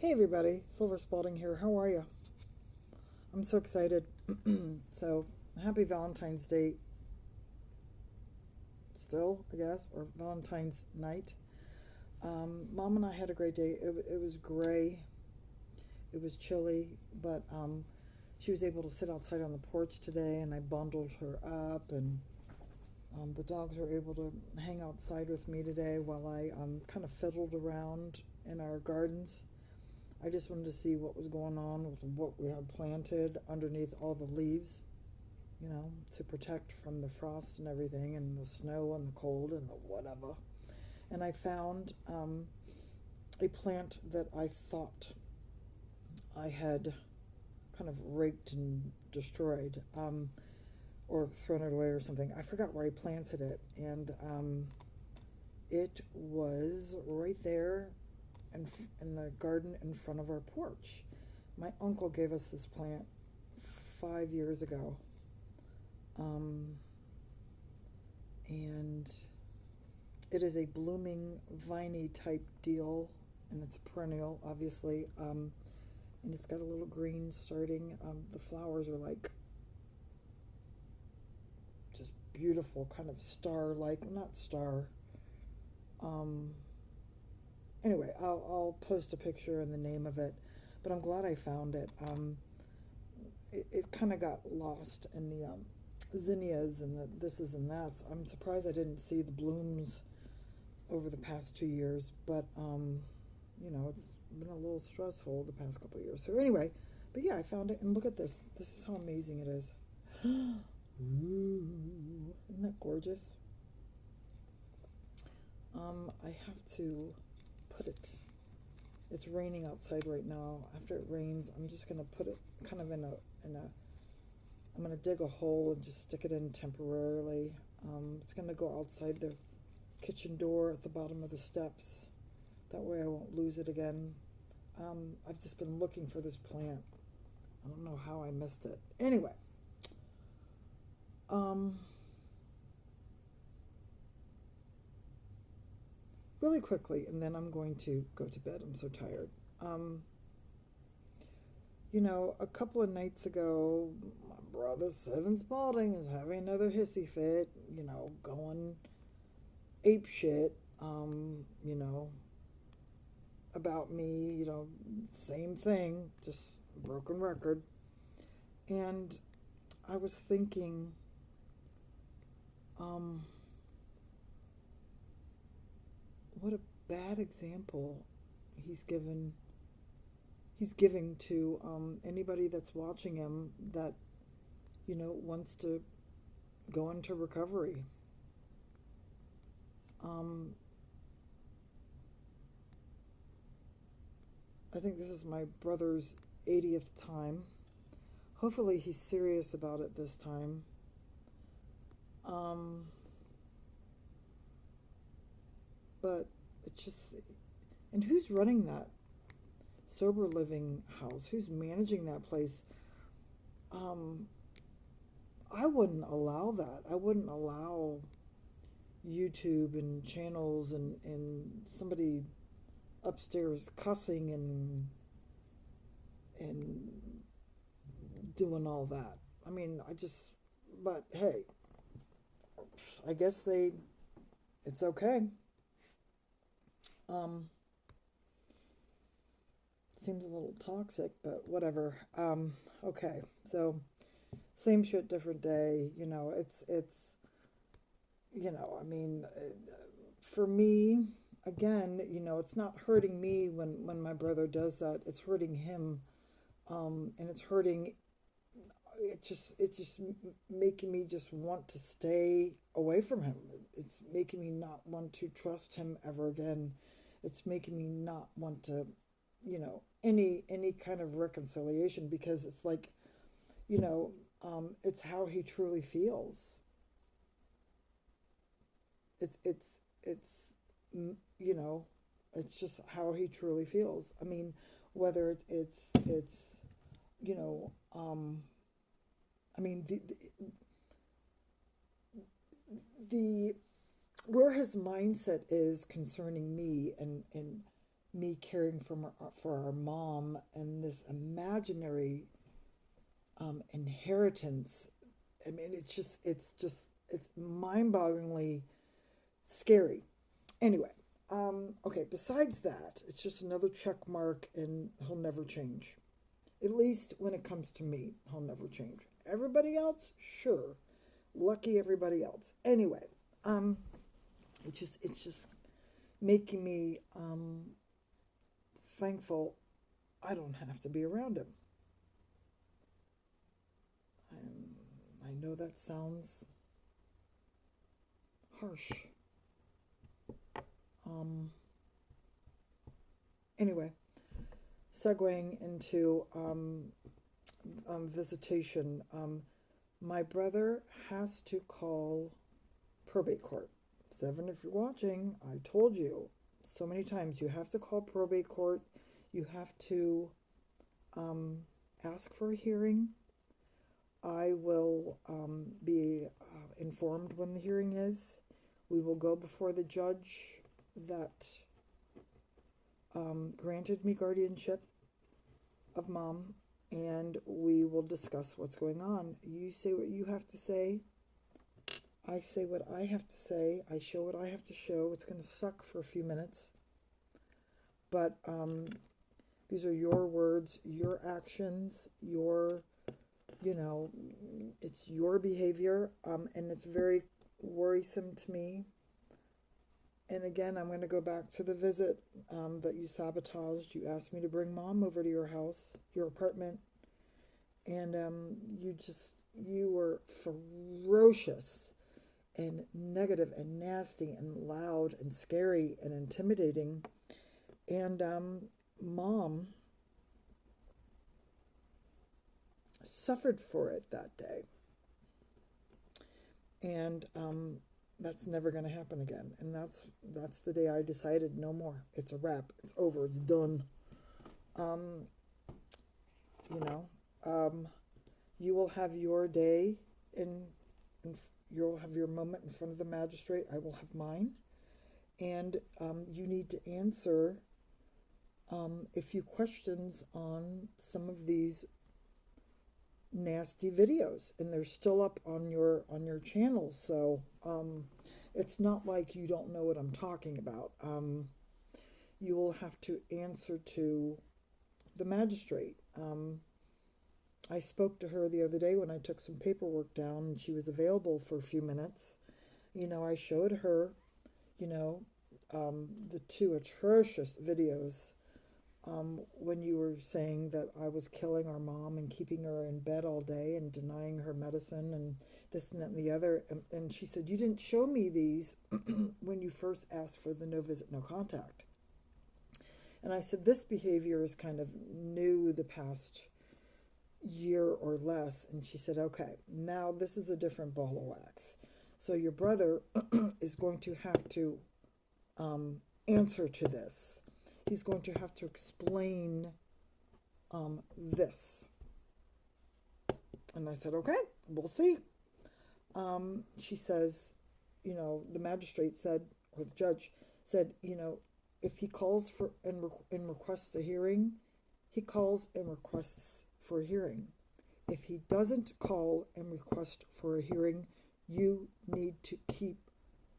Hey everybody, Silver Spalding here. How are you? I'm so excited. So, happy Valentine's Day still, I guess, or Valentine's night. Mom and I had a great day. It was gray, it was chilly, but she was able to sit outside on the porch today, and I bundled her up, and the dogs were able to hang outside with me today while I kind of fiddled around in our gardens. I just wanted to see what was going on with what we had planted underneath all the leaves, to protect from the frost and everything, and the snow and the cold and the whatever. And I found a plant that I thought I had kind of raked and destroyed, or thrown it away or something. I forgot where I planted it, and it was right there in the garden in front of our porch. My uncle gave us this plant 5 years ago. Um, and it is a blooming viney type deal, and it's a perennial, obviously. And it's got a little green starting. The flowers are like just beautiful, kind of star like, not star. Um, anyway, I'll post a picture and the name of it, but I'm glad I found it. It kind of got lost in the zinnias and the thises and that's. I'm surprised I didn't see the blooms over the past 2 years, but it's been a little stressful the past couple of years. So anyway, but yeah, I found it, and look at this. This is how amazing it is. Ooh, isn't that gorgeous? I have to put it. It's raining outside right now. After it rains, I'm just gonna put it kind of in a. I'm gonna dig a hole and just stick it in temporarily. It's gonna go outside the kitchen door at the bottom of the steps. That way I won't lose it again. I've just been looking for this plant. I don't know how I missed it. Anyway, um, really quickly, and then I'm going to go to bed. I'm so tired. A couple of nights ago, my brother Seven Spalding is having another hissy fit, going ape shit, about me, same thing, just broken record. And I was thinking, um, what a bad example he's given. He's giving to anybody that's watching him that wants to go into recovery. Um, I think this is my brother's 80th time. Hopefully, he's serious about it this time. Um, but it's just, and who's running that sober living house? Who's managing that place? Um, I wouldn't allow that. I wouldn't allow YouTube and channels and somebody upstairs cussing and doing all that. I mean, but hey, I guess it's okay. Um, Seems a little toxic, but whatever. Okay, so same shit, different day. I mean, for me, again, it's not hurting me when my brother does that. It's hurting him, and it's just making me just want to stay away from him. It's making me not want to trust him ever again. It's making me not want to, any kind of reconciliation, because it's like, it's how he truly feels. It's you know, it's just how he truly feels. I mean, whether it's you know, I mean the where his mindset is concerning me, and me caring for our mom and this imaginary inheritance. I mean, it's mind-bogglingly scary. Anyway, okay, besides that, it's just another check mark and he'll never change. At least when it comes to me, he'll never change. Everybody else, sure. Lucky everybody else. Anyway, it's just making me thankful I don't have to be around him. I know that sounds harsh. Um, anyway, segueing into visitation, my brother has to call probate court. Seven, if you're watching, I told you so many times you have to call probate court. You have to ask for a hearing. I will be informed when the hearing is. We will go before the judge that granted me guardianship of mom, and we will discuss what's going on. You say what you have to say. I say what I have to say. I show what I have to show. It's going to suck for a few minutes. But these are your words, your actions, it's your behavior, and it's very worrisome to me. And again, I'm going to go back to the visit that you sabotaged. You asked me to bring mom over to your house, your apartment, and you were ferocious and negative and nasty and loud and scary and intimidating. And mom suffered for it that day. And that's never going to happen again. And that's the day I decided no more. It's a wrap. It's over. It's done. Um, you know, you will have your day you'll have your moment in front of the magistrate. I will have mine. And you need to answer a few questions on some of these nasty videos, and they're still up on your channel. So it's not like you don't know what I'm talking about. You will have to answer to the magistrate. I spoke to her the other day when I took some paperwork down, and she was available for a few minutes. I showed her, the two atrocious videos when you were saying that I was killing our mom and keeping her in bed all day and denying her medicine and this and that and the other. And she said, you didn't show me these when you first asked for the no visit, no contact. And I said, this behavior is kind of new the past year or less. And she said, okay, now this is a different ball of wax. So your brother is going to have to answer to this. He's going to have to explain this. And I said, okay, we'll see. She says, the magistrate said, or the judge said, if he calls for and requests a hearing, he calls and requests for a hearing. If he doesn't call and request for a hearing, you need to keep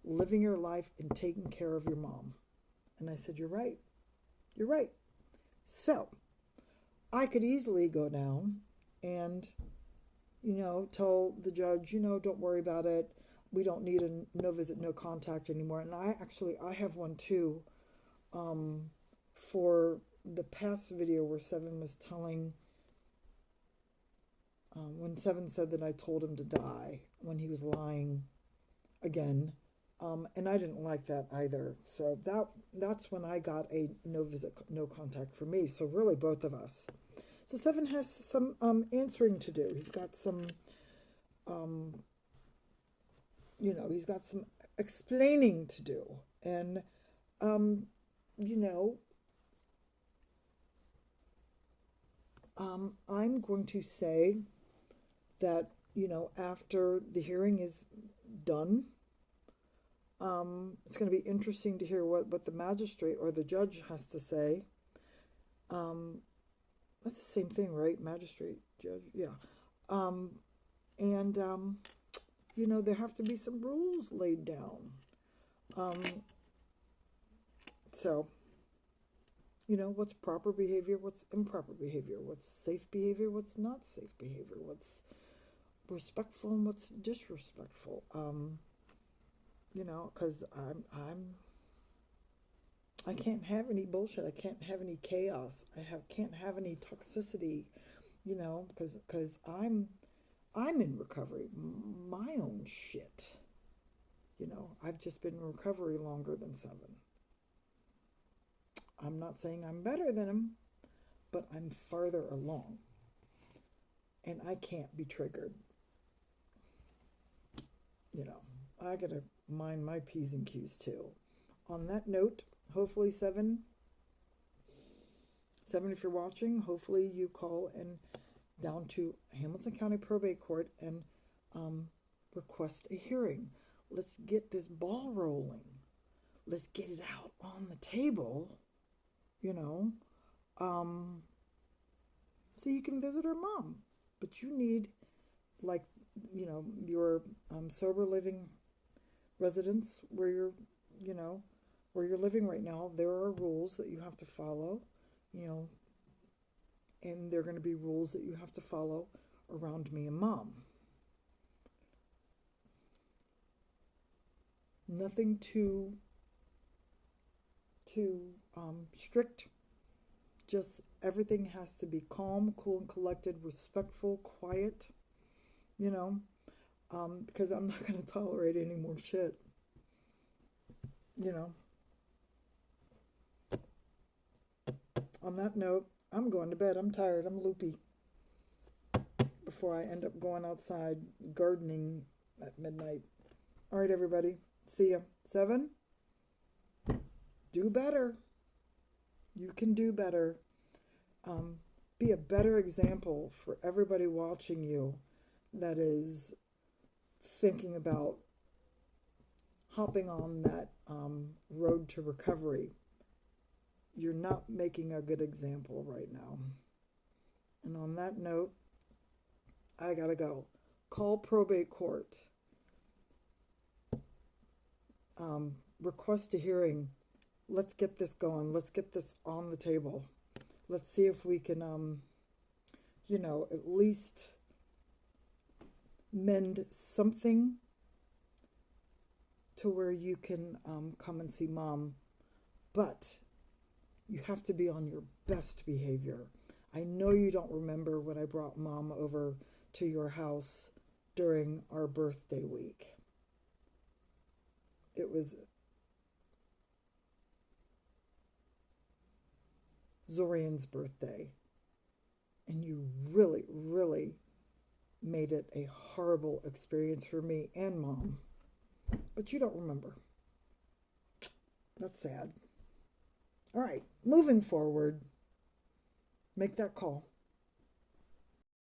living your life and taking care of your mom. And I said, you're right. You're right. So I could easily go down and, tell the judge, don't worry about it. We don't need a no visit, no contact anymore. And I have one too, for the past video where Seven was telling, when Seven said that I told him to die when he was lying again. And I didn't like that either. So that's when I got a no visit, no contact for me. So really both of us. So Seven has some answering to do. He's got some, he's got some explaining to do. And, I'm going to say that, after the hearing is done, It's going to be interesting to hear what the magistrate or the judge has to say. Um, that's the same thing, right? Magistrate, judge, yeah. Um, and there have to be some rules laid down. Um, so, what's proper behavior, what's improper behavior, what's safe behavior, what's not safe behavior, what's respectful and what's disrespectful. Because I can't have any bullshit. I can't have any chaos. Can't have any toxicity. Because I'm in recovery. My own shit. I've just been in recovery longer than 7. I'm not saying I'm better than him, but I'm farther along. And I can't be triggered. I gotta mind my P's and Q's too. On that note, hopefully 7 if you're watching, hopefully you call and down to Hamilton County Probate Court and request a hearing. Let's get this ball rolling. Let's get it out on the table, so you can visit her mom. But you need, like, your sober living residence where you're living right now. There are rules that you have to follow, and there are going to be rules that you have to follow around me and mom. Nothing too strict. Just everything has to be calm, cool, and collected, respectful, quiet, because I'm not going to tolerate any more shit, On that note, I'm going to bed. I'm tired. I'm loopy. Before I end up going outside gardening at midnight. All right, everybody. See ya. 7. Do better. You can do better. Be a better example for everybody watching you that is thinking about hopping on that road to recovery. You're not making a good example right now. And on that note, I gotta go. Call probate court. Request a hearing. Let's get this going. Let's get this on the table. Let's see if we can, at least mend something to where you can come and see mom. But you have to be on your best behavior. I know you don't remember when I brought mom over to your house during our birthday week. It was Zorian's birthday. And you really, really made it a horrible experience for me and mom. But you don't remember. That's sad. All right, moving forward, make that call.